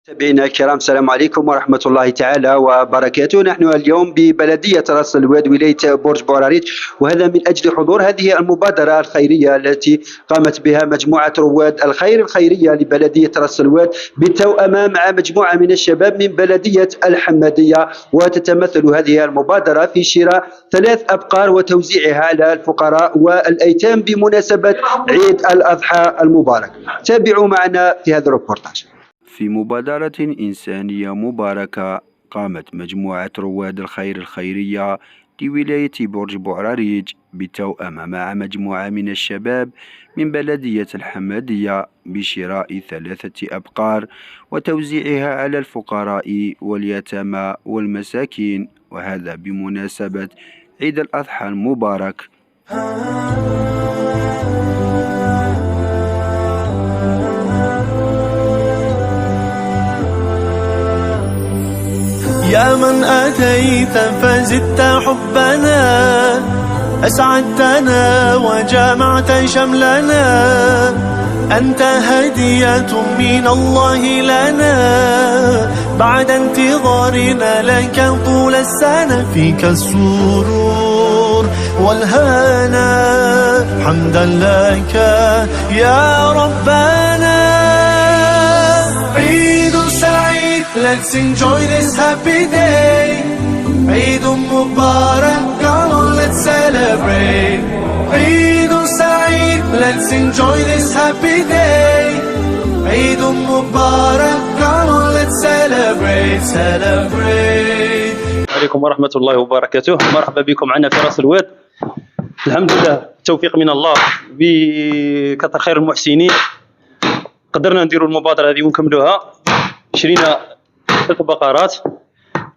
متابعينا الكرام، السلام عليكم ورحمة الله تعالى وبركاته. نحن اليوم ببلدية راس الواد ولاية برج بوعريريج، وهذا من أجل حضور هذه المبادرة الخيرية التي قامت بها مجموعة رواد الخير الخيرية لبلدية راس الواد بالتوأمة مع مجموعة من الشباب من بلدية الحمادية. وتتمثل هذه المبادرة في شراء 3 أبقار وتوزيعها على الفقراء والأيتام بمناسبة عيد الأضحى المبارك. تابعوا معنا في هذا الريبورتاج. في مبادرة إنسانية مباركة قامت مجموعة رواد الخير الخيرية لولاية برج بوعريريج بالتوأمة مع مجموعة من الشباب من بلدية الحمادية بشراء 3 أبقار وتوزيعها على الفقراء واليتامى والمساكين، وهذا بمناسبة عيد الأضحى المبارك. يا من أتيت فزدت حبنا، أسعدتنا وجمعت شملنا، أنت هدية من الله لنا بعد انتظارنا لك طول السنة. فيك السرور والهنا، حمدا لك يا ربنا. عيد سعيد، let's enjoy this happy day. عيد مبارك، come on let's celebrate. عيد سعيد، let's enjoy this happy day. عيد مبارك، come on let's celebrate. عليكم ورحمة الله وبركاته. مرحبا بكم معنا في راس الواد. الحمد لله، التوفيق من الله بكثر خير المحسنين. قدرنا نديروا المبادرة هذه ونكملوها. شرينا 3 بقرات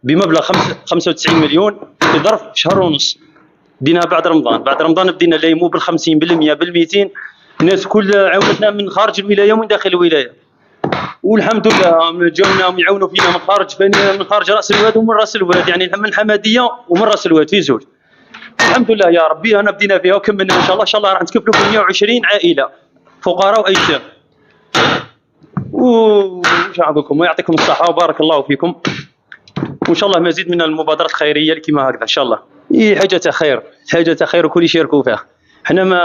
بمبلغ 95 مليون في ظرف شهر ونص. بدينا بعد رمضان بدينا لا مو بال50 بال100 بال200. الناس كل عاونتنا من خارج الولايه ومن داخل الولايه، والحمد لله جاونا يعاونوا فينا من خارج راس الواد ومن راس الواد، يعني من الحماديه ومن راس الواد في زوج. الحمد لله يا ربي، انا بدينا فيها وكملنا ان شاء الله راح نتكفلوا ب 120 عائله فقراء وايتام. وش نقولكم، ويعطيكم الصحة وبارك الله فيكم، وإن شاء الله مزيد من المبادرات الخيرية كما هكذا إن شاء الله. حاجة خير وكل يشاركوا فيها. حنا ما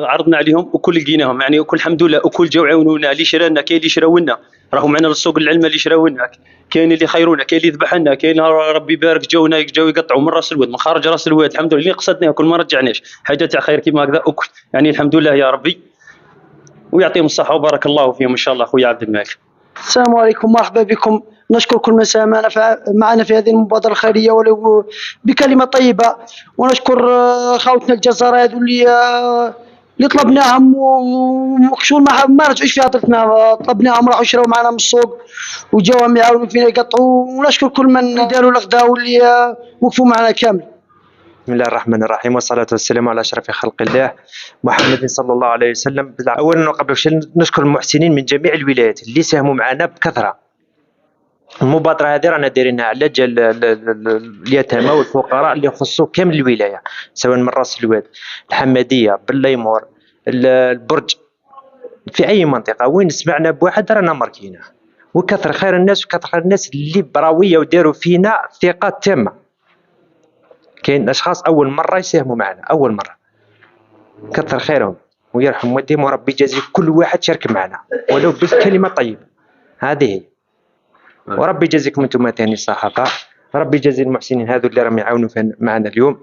عرضنا عليهم وكل لقيناهم، يعني وكل الحمد لله وكل جاو عاونونا. اللي شرانا كاين اللي شراونا، راهم معنا للسوق العلمة اللي شراونا، كاين اللي خيرونا، كاين اللي ذبح لنا، كاين ربي يبارك جاو يقطعوا من راس الواد من خارج راس الواد. الحمد لله اللي قصدناه كل ما رجعناش. حاجة تاع خير كما هكذا وكل، يعني الحمد لله يا ربي، ويعطيهم الصحة وبارك الله فيهم إن شاء الله. خويا عبد الملك، السلام عليكم، مرحبا بكم. نشكر كل من ساهم معنا في هذه المبادرة الخيرية ولو بكلمة طيبة، ونشكر خاوتنا الجزائر اللي طلبناهم ومكشول ما رجعوش في هضرتنا. طلبناهم راحوا يشراو معنا من السوق وجاوهم يعاونوا فينا يقطعوا، ونشكر كل من داروا الغداء واللي وقفوا معنا كامل. بسم الله الرحمن الرحيم، والصلاة والسلام على أشرف خلق الله محمد صلى الله عليه وسلم. أولا وقبل شيء نشكر المحسنين من جميع الولايات اللي ساهموا معنا بكثرة. المبادرة هذه رانا دايرينها على جال اليتامى والفقراء اللي يخصوا كامل الولاية، سواء من راس الواد، الحمادية، بالليمور، البرج، في أي منطقة وين سمعنا بواحد رانا ماركينه. وكثر خير الناس اللي براوية وداروا فينا ثقة تامة. كاين اشخاص اول مره يساهموا معنا، اول مره، كثر خيرهم ويرحم والديهم، وربي يجازي كل واحد شارك معنا ولو بالكلمه طيبه. هذه هي، وربي يجازيكم انتم ثاني الصحافه، ربي يجازي المحسنين هذو اللي راهم يعاونوا معنا اليوم.